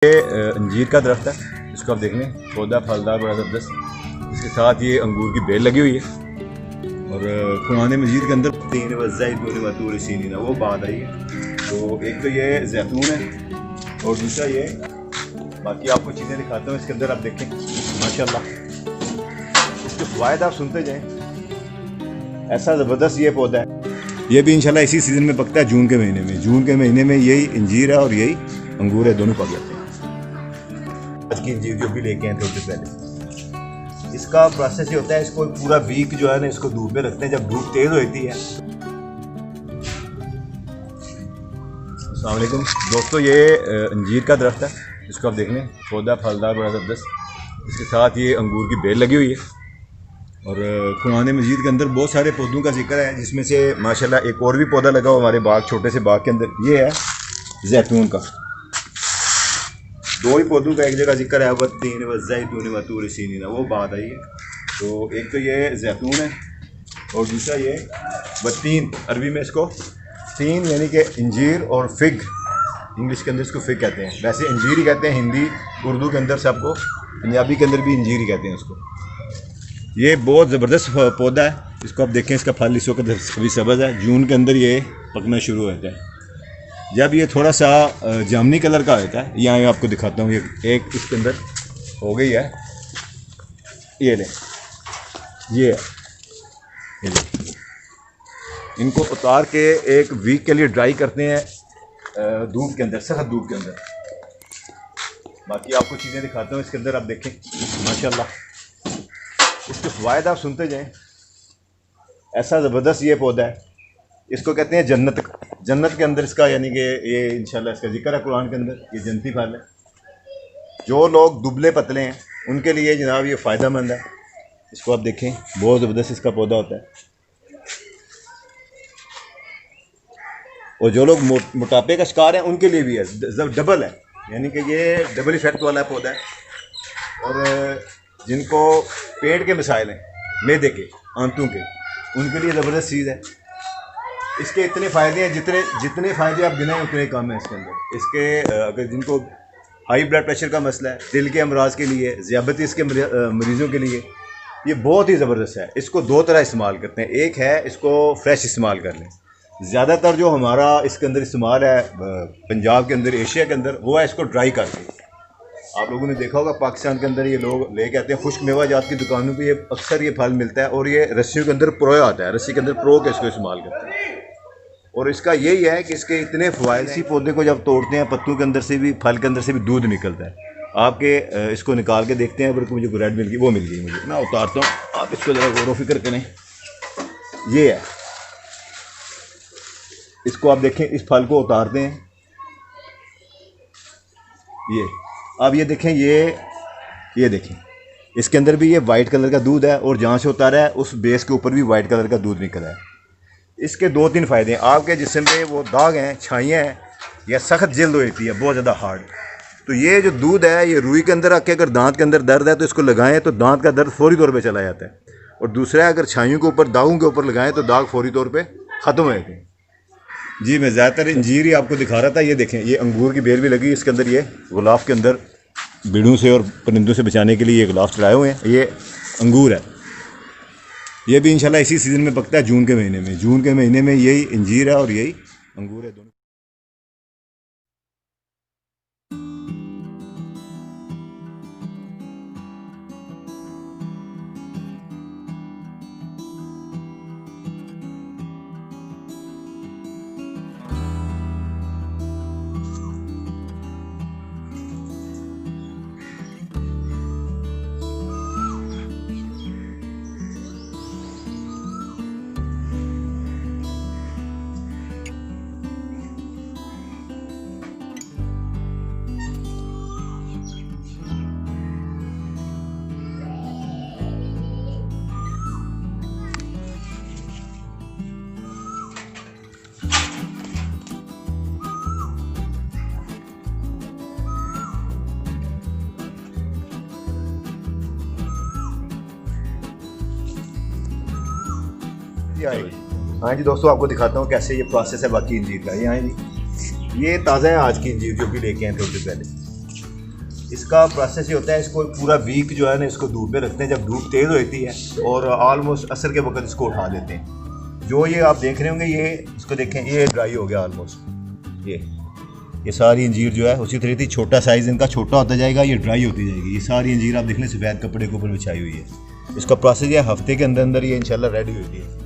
ये अंजीर का दरख्त है, इसको आप देख लें, पौधा फलदार बड़ा ज़बरदस्त। इसके साथ ये अंगूर की बेल लगी हुई है और कुरान मजीद के अंदर तीन वज़ैतून व तूर सीनीन वो बात आई है। तो एक तो ये जैतून है और दूसरा ये, बाकी आपको चीज़ें दिखाता हूँ इसके अंदर, आप देखें माशाल्लाह इसके फ़वाइद आप सुनते जाएँ। ऐसा ज़बरदस्त ये पौधा है, ये भी इंशाल्लाह इसी सीज़न में पकता है, जून के महीने में। जून के महीने में यही अंजीर है और यही अंगूर है, दोनों पक जाते हैं। आज की अंजीर जो भी लेके आए थोड़ी देर पहले, इसका प्रोसेस ये होता है, इसको पूरा वीक जो है ना इसको धूप में रखते हैं। जब धूप तेज होती है, अस्सलाम वालेकुम दोस्तों, ये अंजीर का दरख्त है, इसको आप देख लें, पौधा फलदार बड़ा ज़बरदस्त। इसके साथ ये अंगूर की बेल लगी हुई है और कुरान मजीद के अंदर बहुत सारे पौधों का जिक्र है, जिसमें से माशाल्लाह एक और भी पौधा लगा हुआ हमारे बाग, छोटे से बाग के अंदर, ये है जैतून का। दो ही पौधों का एक जगह जिक्र है, वत्तीन वज़ैतून व तूर सीनीन वो बात आई है। तो एक तो ये जैतून है और दूसरा ये वत्तीन, अरबी में इसको तीन यानी कि अंजीर और फिग, इंग्लिश के अंदर इसको फिग कहते हैं। वैसे अंजीर ही कहते हैं हिंदी उर्दू के अंदर सबको, पंजाबी के अंदर भी अंजीर ही कहते हैं उसको। ये बहुत ज़बरदस्त पौधा है, इसको आप देखें, इसका फल इस वक्त अभी सब्ज़ है, जून के अंदर ये पकना शुरू होता है। जब ये थोड़ा सा जामनी कलर का होता है, यहाँ आपको दिखाता हूँ, ये एक इसके अंदर हो गई है, ये ले, ये ले। इनको उतार के एक वीक के लिए ड्राई करते हैं धूप के अंदर, सख्त धूप के अंदर। बाकी आपको चीज़ें दिखाता हूँ इसके अंदर, आप देखें माशाल्लाह इसके फ़वाइद आप सुनते जाएँ। ऐसा ज़बरदस्त ये पौधा है, इसको कहते हैं जन्नत। जन्नत के अंदर इसका यानी कि ये इंशाल्लाह इसका जिक्र है कुरान के अंदर, ये जन्नती फल है। जो लोग दुबले पतले हैं उनके लिए जनाब ये फ़ायदेमंद है। इसको आप देखें, बहुत ज़बरदस्त इसका पौधा होता है। और जो लोग मोटापे का शिकार हैं उनके लिए भी है, डबल है, यानी कि ये डबल इफेक्ट वाला पौधा है। और जिनको पेट के मसाइल हैं, मैदे के, आंतों के, उनके लिए ज़बरदस्त चीज़ है। इसके इतने फ़ायदे हैं, जितने फ़ायदे आप गिनाएं उतने कम हैं इसके अंदर। इसके अगर जिनको हाई ब्लड प्रेशर का मसला है, दिल के अमराज के लिए, ज़ियाबतीस के मरीज़ों के लिए ये बहुत ही ज़बरदस्त है। इसको दो तरह इस्तेमाल करते हैं, एक है इसको फ्रेश इस्तेमाल कर लें। ज़्यादातर जो हमारा इसके अंदर इस्तेमाल है पंजाब के अंदर, एशिया के अंदर, वो है इसको ड्राई करके। आप लोगों ने देखा होगा पाकिस्तान के अंदर ये लोग लेके आते हैं, खुश्क मेवा जात की दुकानों पे ये अक्सर ये फल मिलता है और ये रस्सियों के अंदर प्रोया आता है, रस्सी के अंदर प्रो के इसको इस्तेमाल करते हैं। और इसका यही है कि इसके इतने फ़वाइद, इसी पौधे को जब तोड़ते हैं पत्तों के अंदर से भी, फल के अंदर से भी दूध निकलता है। आपके इसको निकाल के देखते हैं, बल्कि मुझे ब्रेड मिल गई, वो मिल गई मुझे, मैं उतारता हूँ, आप इसको ज़रा गौर व फिक्र करें। ये है, इसको आप देखें, इस फल को उतारते हैं, ये अब ये देखें, ये देखें, इसके अंदर भी ये वाइट कलर का दूध है और जहाँ से उतारा है उस बेस के ऊपर भी वाइट कलर का दूध निकला है। इसके दो तीन फ़ायदे हैं। आपके जिस्म पे वो दाग हैं, छाइयाँ हैं या सख्त जल्द होती है बहुत ज़्यादा हार्ड, तो ये जो दूध है ये रुई के अंदर रख के अगर दांत के अंदर दर्द है तो इसको लगाएं तो दांत का दर्द फौरी तौर पे चला जाता है। और दूसरा, अगर छाइयों के ऊपर, दागों के ऊपर लगाएं तो दाग फौरी तौर पे ख़त्म हो जाते हैं। जी, मैं ज़्यादातर अंजीर ही आपको दिखा रहा था। ये देखें, ये अंगूर की बेल भी लगी इसके अंदर। ये गुलाब के अंदर बिड़ों से और परिंदों से बचाने के लिए ये गुलाब चढ़ाए हुए हैं। ये अंगूर है, ये भी इंशाल्लाह इसी सीज़न में पकता है, जून के महीने में। जून के महीने में यही अंजीर है और यही अंगूर है, दोनों। हाँ जी दोस्तों, आपको दिखाता हूँ कैसे ये प्रोसेस है बाकी अंजीर का। ये हाँ जी, ये ताज़ा है आज की अंजीर जो भी लेके आए थोड़ी देर पहले। इसका प्रोसेस ये होता है, इसको पूरा वीक जो है ना इसको धूप में रखते हैं, जब धूप तेज़ होती है और ऑलमोस्ट असर के वक्त इसको उठा देते हैं। जो ये आप देख रहे होंगे, ये इसको देखें, ये ड्राई हो गया ऑलमोस्ट। ये सारी अंजीर जो है उसी तरीके से छोटा साइज़ इनका छोटा होता जाएगा, ये ड्राई होती जाएगी। ये सारी अंजीर आप देख लें सफ़ेद कपड़े के ऊपर बिछाई हुई है। इसका प्रोसेस ये हफ्ते के अंदर अंदर ये इंशाल्लाह रेडी होती है।